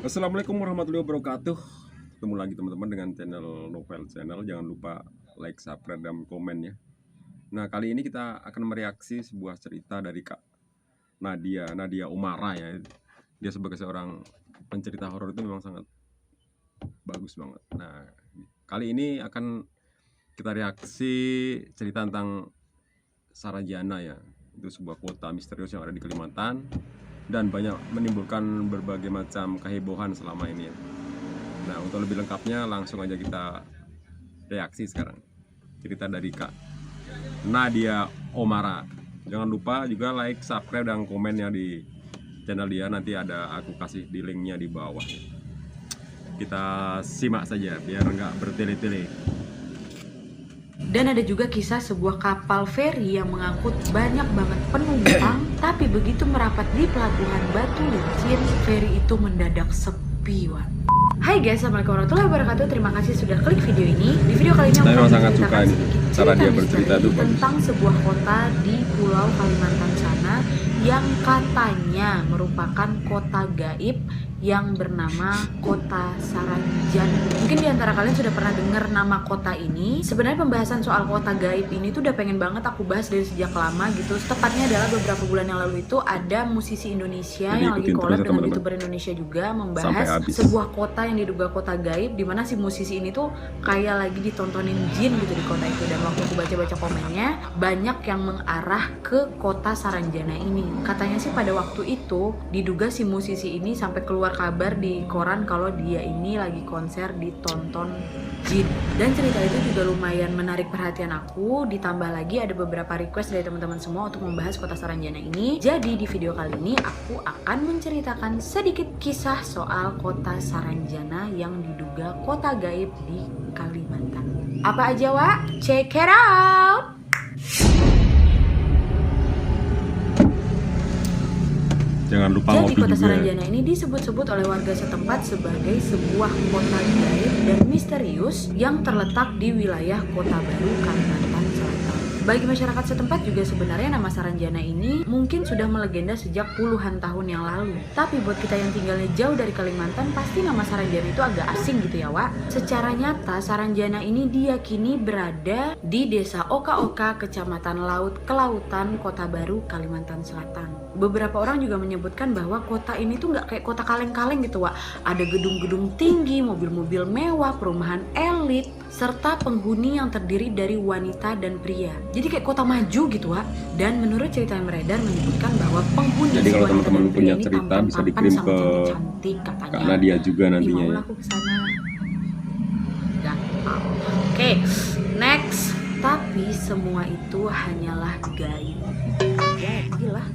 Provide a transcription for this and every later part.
Assalamualaikum warahmatullahi wabarakatuh. Ketemu lagi teman-teman dengan channel Novel Channel. Jangan lupa like, subscribe, dan komen ya. Nah, kali ini kita akan mereaksi sebuah cerita dari Kak Nadia Umara ya. Dia sebagai seorang pencerita horor itu memang sangat bagus banget. Nah, kali ini akan kita reaksi cerita tentang Saranjana ya. Itu sebuah kota misterius yang ada di Kalimantan dan banyak menimbulkan berbagai macam kehebohan selama ini ya. Nah, untuk lebih lengkapnya langsung aja kita reaksi sekarang. Cerita dari Kak Nadia Omara. Jangan lupa juga like, subscribe, dan komennya di channel dia. Nanti aku kasih di linknya di bawah. Kita simak saja biar nggak bertele-tele. Dan ada juga kisah sebuah kapal feri yang mengangkut banyak banget penumpang, tapi begitu merapat di pelabuhan Batu Licin, feri itu mendadak sepi. Hai guys, assalamualaikum warahmatullahi wabarakatuh. Terima kasih sudah klik video ini. Di video kali ini aku sangat suka cara dia bercerita tuh tentang sebuah kota di Pulau Kalimantan sana yang katanya merupakan kota gaib yang bernama Kota Saranjana. Mungkin diantara kalian sudah pernah dengar nama kota ini. Sebenarnya pembahasan soal kota gaib ini tuh udah pengen banget aku bahas dari sejak lama gitu. Tepatnya adalah beberapa bulan yang lalu itu ada musisi Indonesia yang lagi collab dengan YouTuber Indonesia juga membahas sebuah kota yang diduga kota gaib, dimana si musisi ini tuh kayak lagi ditontonin jin gitu di kota itu. Dan waktu aku baca-baca komennya, banyak yang mengarah ke Kota Saranjana ini. Katanya sih pada waktu itu diduga si musisi ini sampai keluar kabar di koran kalau dia ini lagi konser ditonton jin. Dan cerita itu juga lumayan menarik perhatian aku. Ditambah lagi ada beberapa request dari teman-teman semua untuk membahas Kota Saranjana ini. Jadi di video kali ini aku akan menceritakan sedikit kisah soal Kota Saranjana yang diduga kota gaib di Kalimantan. Apa aja, Wak? Check it out! Jangan lupa jadi Kota juga. Saranjana ini disebut-sebut oleh warga setempat sebagai sebuah kota gaib dan misterius yang terletak di wilayah Kota Baru, Kalimantan Selatan. Bagi masyarakat setempat juga sebenarnya nama Saranjana ini mungkin sudah melegenda sejak puluhan tahun yang lalu. Tapi buat kita yang tinggalnya jauh dari Kalimantan, pasti nama Saranjana itu agak asing gitu ya, Wak. Secara nyata Saranjana ini diyakini berada di Desa Oka-Oka, Kecamatan Laut Kelautan, Kota Baru, Kalimantan Selatan. Beberapa orang juga menyebutkan bahwa kota ini tuh nggak kayak kota kaleng-kaleng gitu, Wak. Ada gedung-gedung tinggi, mobil-mobil mewah, perumahan elit, serta penghuni yang terdiri dari wanita dan pria. Jadi kayak kota maju gitu, Wak. Dan menurut cerita yang beredar menyebutkan bahwa penghuni jadi kalau teman-teman punya cerita bisa dikirim ke Kak Nadia juga nantinya ya. Aku kesana. Oke, next. Tapi semua itu hanyalah gaib. Jadilah.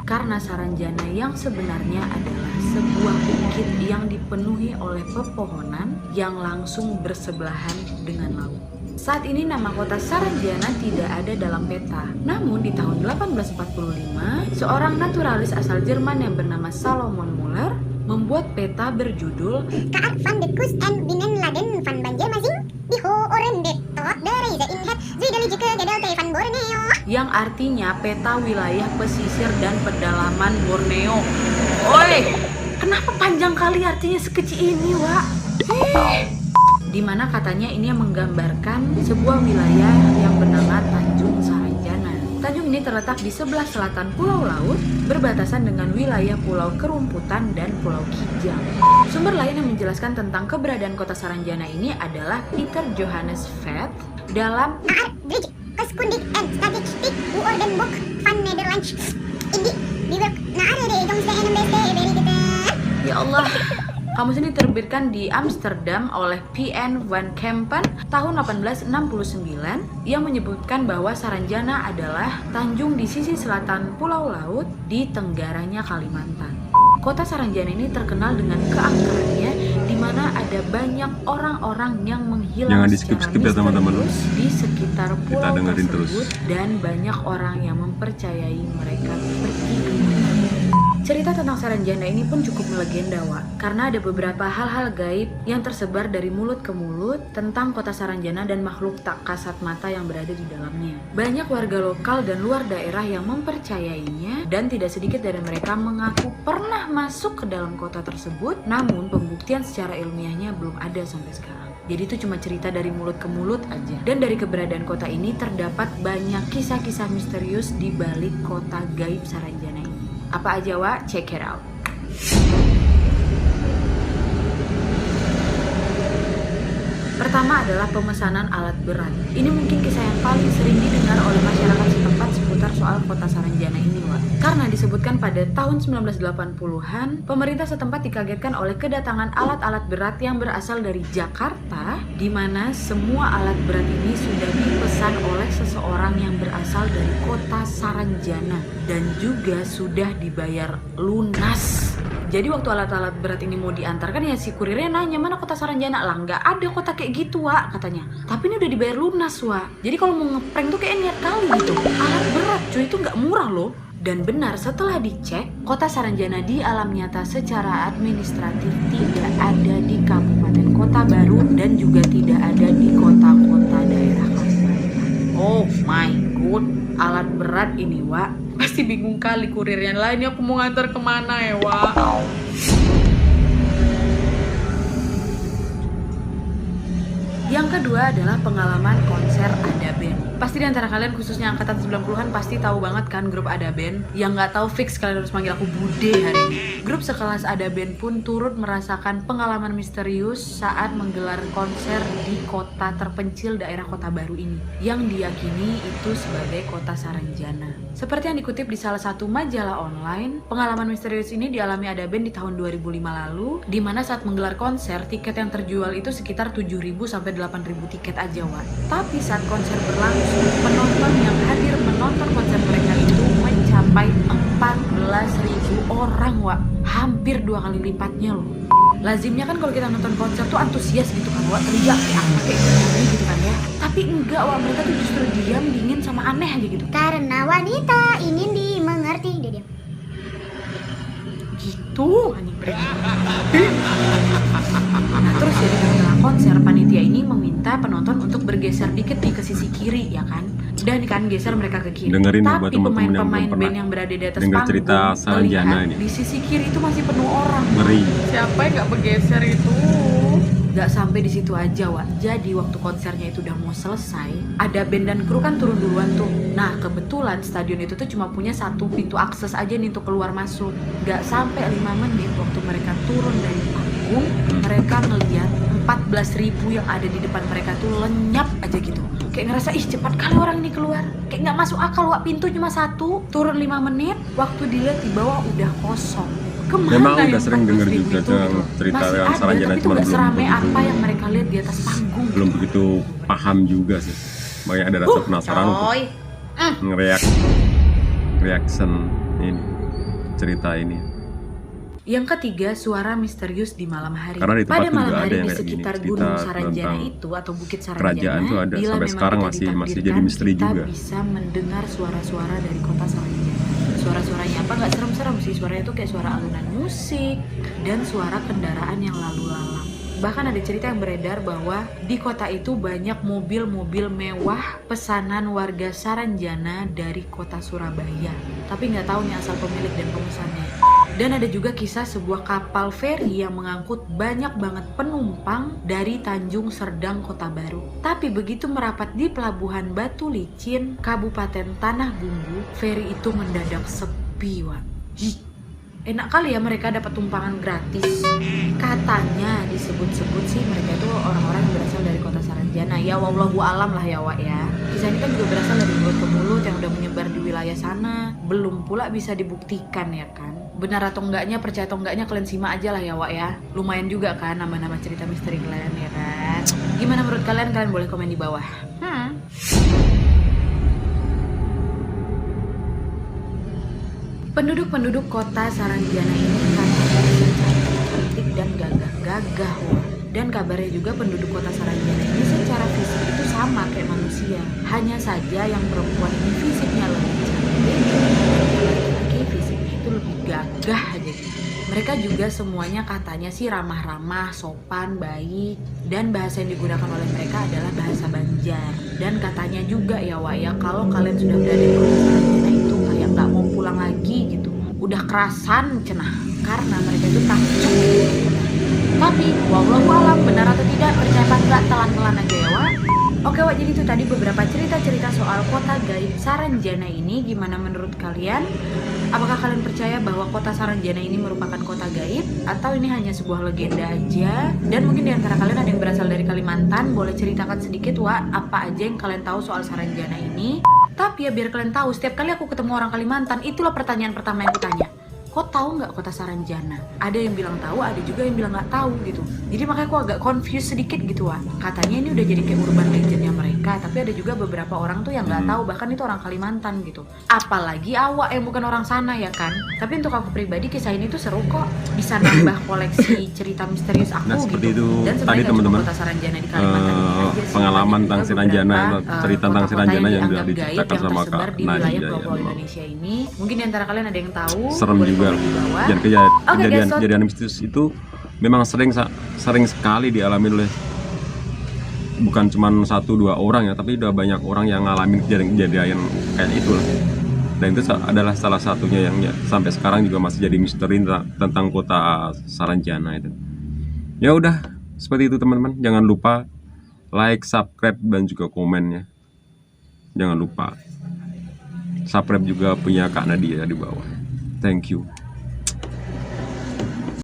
Karena Saranjana yang sebenarnya adalah sebuah bukit yang dipenuhi oleh pepohonan yang langsung bersebelahan dengan laut. Saat ini nama kota Saranjana tidak ada dalam peta. Namun di tahun 1845, seorang naturalis asal Jerman yang bernama Salomon Muller membuat peta berjudul Kaat van de Kust en Binnenladen van Banjarmasin di Hoorn de Tot de Reize in het zuidelijke gedeelte van Borneo, yang artinya peta wilayah pesisir dan pedalaman Borneo. Oi, kenapa panjang kali artinya sekecil ini, Wak? Dimana katanya ini yang menggambarkan sebuah wilayah yang bernama Tanjung Saranjana. Tanjung ini terletak di sebelah selatan Pulau Laut, berbatasan dengan wilayah Pulau Kerumputan dan Pulau Kijang. Sumber lain yang menjelaskan tentang keberadaan kota Saranjana ini adalah Peter Johannes Vedt dalam Kundig en Statistiek Woordenboek van Nederlands Indi diwerk naar de Jongste NMBC. Ya Allah. Kamus ini diterbitkan di Amsterdam oleh P.N. van Kempen tahun 1869 yang menyebutkan bahwa Saranjana adalah tanjung di sisi selatan Pulau Laut di tenggaranya Kalimantan. Kota Saranjana ini terkenal dengan keangkerannya, di mana ada banyak orang-orang yang menghilang secara misterius di sekitar pulau tersebut, dan banyak orang yang mempercayai mereka pergi ke mana. Cerita tentang Saranjana ini pun cukup melegenda, Wak, karena ada beberapa hal-hal gaib yang tersebar dari mulut ke mulut tentang kota Saranjana dan makhluk tak kasat mata yang berada di dalamnya. Banyak warga lokal dan luar daerah yang mempercayainya, dan tidak sedikit dari mereka mengaku pernah masuk ke dalam kota tersebut, namun pembuktian secara ilmiahnya belum ada sampai sekarang. Jadi itu cuma cerita dari mulut ke mulut aja. Dan dari keberadaan kota ini terdapat banyak kisah-kisah misterius di balik kota gaib Saranjana ini. Apa aja, Wak? Check it out. Pertama adalah pemesanan alat berat. Ini mungkin kisah yang paling sering didengar oleh masyarakat setempat seputar soal kota Saranjana ini, Wak. Karena disebutkan pada tahun 1980-an, pemerintah setempat dikagetkan oleh kedatangan alat-alat berat yang berasal dari Jakarta, di mana semua alat berat ini sudah dipesan oleh seseorang yang berasal dari kota Saranjana dan juga sudah dibayar lunas. Jadi waktu alat-alat berat ini mau diantarkan, ya si kurirnya nanya, mana kota Saranjana? Lah nggak ada kota kayak gitu, Wak, katanya. Tapi ini udah dibayar lunas, Wak. Jadi kalau mau ngeprank tuh kayak niat kali gitu. Alat berat cuy, itu nggak murah loh. Dan benar, setelah dicek, kota Saranjana di alam nyata secara administratif tidak ada di Kabupaten Kota Baru dan juga tidak ada di kota-kota daerah Kalimantan. Oh my god, alat berat ini, Wak. Pasti bingung kali kurirnya, lah ini aku mau ngantar kemana ya, Wak? Yang kedua adalah pengalaman konser Ada Band. Pasti di antara kalian khususnya angkatan 90-an pasti tahu banget kan grup Ada Band. Yang nggak tahu fix kalian harus manggil aku Bude hari ini. Grup sekelas Ada Band pun turut merasakan pengalaman misterius saat menggelar konser di kota terpencil daerah Kota Baru ini, yang diyakini itu sebagai kota Saranjana. Seperti yang dikutip di salah satu majalah online, pengalaman misterius ini dialami Ada Band di tahun 2005 lalu, di mana saat menggelar konser, tiket yang terjual itu sekitar 7.000 sampai 8.000 tiket aja, Wak. Tapi saat konser berlangsung, penonton yang hadir menonton konser mereka itu mencapai 14.000 orang, Wak. Hampir 2 kali lipatnya loh. Lazimnya kan kalau kita nonton konser tuh antusias gitu kan, Wak, teriak kayak apa kayak gini gitu kan ya. Tapi enggak, Wak, mereka tuh justru diam, dingin sama aneh aja gitu. Karena wanita ingin dimengerti, dia diam. Gitu, anjing break. Nah terus ya, setelah konser, panitia ini meminta penonton untuk bergeser dikit nih ke sisi kiri, ya kan? Dan kan geser mereka ke kiri. Dengerin ya, buat tapi teman-teman yang pemain belum band yang berada di atas dengar cerita panggung Saranjana melihat ini. di sisi kiri itu masih penuh orang. Ngeri. Siapa yang nggak bergeser itu? Gak sampai di situ aja, Wak. Jadi waktu konsernya itu udah mau selesai, Ada band dan kru kan turun duluan tuh. Nah kebetulan stadion itu tuh cuma punya satu pintu akses aja nih untuk keluar masuk. Gak sampai 5 menit waktu mereka turun dari panggung, mereka ngeliat 14.000 yang ada di depan mereka tuh lenyap aja gitu. Kayak ngerasa, ih cepat kali orang ini keluar. Kayak gak masuk akal, Wak. Pintu cuma satu, turun 5 menit, waktu dilihat di bawah udah kosong. Kemana Memang yang udah sering denger 14.000 juga itu? yang cerita Masih yang ada, Saranjana, tapi itu cuma gak belum seramai begitu. apa yang mereka lihat di atas panggung. Belum begitu paham juga sih. Makanya ada rasa penasaran untuk coy. reaction ini, cerita ini. Yang ketiga, suara misterius di malam hari. Karena di tempat Pada juga malam ada hari yang di kayak sekitar gini, Gunung cerita Saranjana tentang itu atau Bukit Saranjana, kerajaan tuh ada, bila sampai memang sekarang kita masih jadi ditakdirkan, misteri kita juga. bisa mendengar suara-suara dari kota Saranjana. Suara-suaranya apa? Nggak serem-serem sih, suaranya tuh kayak suara alunan musik dan suara kendaraan yang lalu lalang. Bahkan ada cerita yang beredar bahwa di kota itu banyak mobil-mobil mewah pesanan warga Saranjana dari kota Surabaya. Tapi nggak tahu nih asal pemilik dan pemesannya. Dan ada juga kisah sebuah kapal feri yang mengangkut banyak banget penumpang dari Tanjung Serdang, Kota Baru. Tapi begitu merapat di Pelabuhan Batu Licin, Kabupaten Tanah Bumbu, feri itu mendadak sepi, Wak. Enak kali ya mereka dapat tumpangan gratis. Katanya disebut-sebut sih mereka itu orang-orang yang berasal dari kota Saranjana. Ya wallahu alam lah ya, Wak ya. Kisah ini kan juga berasal dari mulut ke mulut yang udah menyebar di wilayah sana. Belum pula bisa dibuktikan ya kan. Benar atau enggaknya, percaya atau enggaknya kalian simak aja lah ya, Wak ya. Lumayan juga kan nama-nama cerita misteri kalian ya kan. Gimana menurut kalian? Kalian boleh komen di bawah. Penduduk-penduduk kota Saranjana ini katanya cantik dan gagah-gagah, Wak. Dan kabarnya juga penduduk kota Saranjana ini secara fisik itu sama kayak manusia. Hanya saja yang perempuan ini fisiknya lebih cantik, dan yang laki-laki fisiknya itu tuh lebih gagah aja gitu. Mereka juga semuanya katanya sih ramah-ramah, sopan, baik, dan bahasa yang digunakan oleh mereka adalah bahasa Banjar. Dan katanya juga ya Wak ya, kalau kalian sudah berada di kota Saranjana itu kayak nggak mau pulang lagi gitu, udah kerasan cenah, karena mereka itu takjub. Tapi wallahu alam benar atau tidak, percaya apa enggak, telan-telan aja ya Wak. Oke Wak, jadi itu tadi beberapa cerita-cerita soal kota gaib Saranjana ini. Gimana menurut kalian? Apakah kalian percaya bahwa kota Saranjana ini merupakan kota gaib? Atau ini hanya sebuah legenda aja? Dan mungkin diantara kalian ada yang berasal dari Kalimantan, boleh ceritakan sedikit Wak, apa aja yang kalian tahu soal Saranjana ini? Tapi ya biar kalian tahu, setiap kali aku ketemu orang Kalimantan, itulah pertanyaan pertama yang aku tanya. Kok tahu nggak kota Saranjana? Ada yang bilang tahu, ada juga yang bilang nggak tahu gitu. Jadi makanya aku agak confused sedikit gitu Wak. Katanya ini udah jadi kayak urban legendnya mereka, tapi ada juga beberapa orang tuh yang nggak tahu, bahkan itu orang Kalimantan gitu. Apalagi awak yang bukan orang sana ya kan. Tapi untuk aku pribadi, kisah ini tuh seru kok, bisa nambah koleksi cerita misterius aku Nah, seperti gitu. itu Dan tadi sebenarnya teman-teman, kota Saranjana di Kalimantan ini aja sih, pengalaman banyak tentang juga Saranjana, beberapa, cerita tentang kota-kota Saranjana yang dianggap sudah gaib diceritakan yang sama tersebar Kak di wilayah Nadia pulau-pulau ya. Indonesia ini. Mungkin diantara kalian ada yang tahu, Serem boleh juga komen di bawah. dan Oke, guys, so- kejadian mistis itu memang sering sekali dialami oleh bukan cuma 1-2 orang ya, tapi udah banyak orang yang ngalamin kejadian kayak itulah. Dan itu adalah salah satunya yang ya, sampai sekarang juga masih jadi misteri tentang kota Saranjana itu. Ya udah, seperti itu teman-teman. Jangan lupa like, subscribe, dan juga komen ya. Jangan lupa subscribe juga punya Kak Nadia di bawah. Thank you.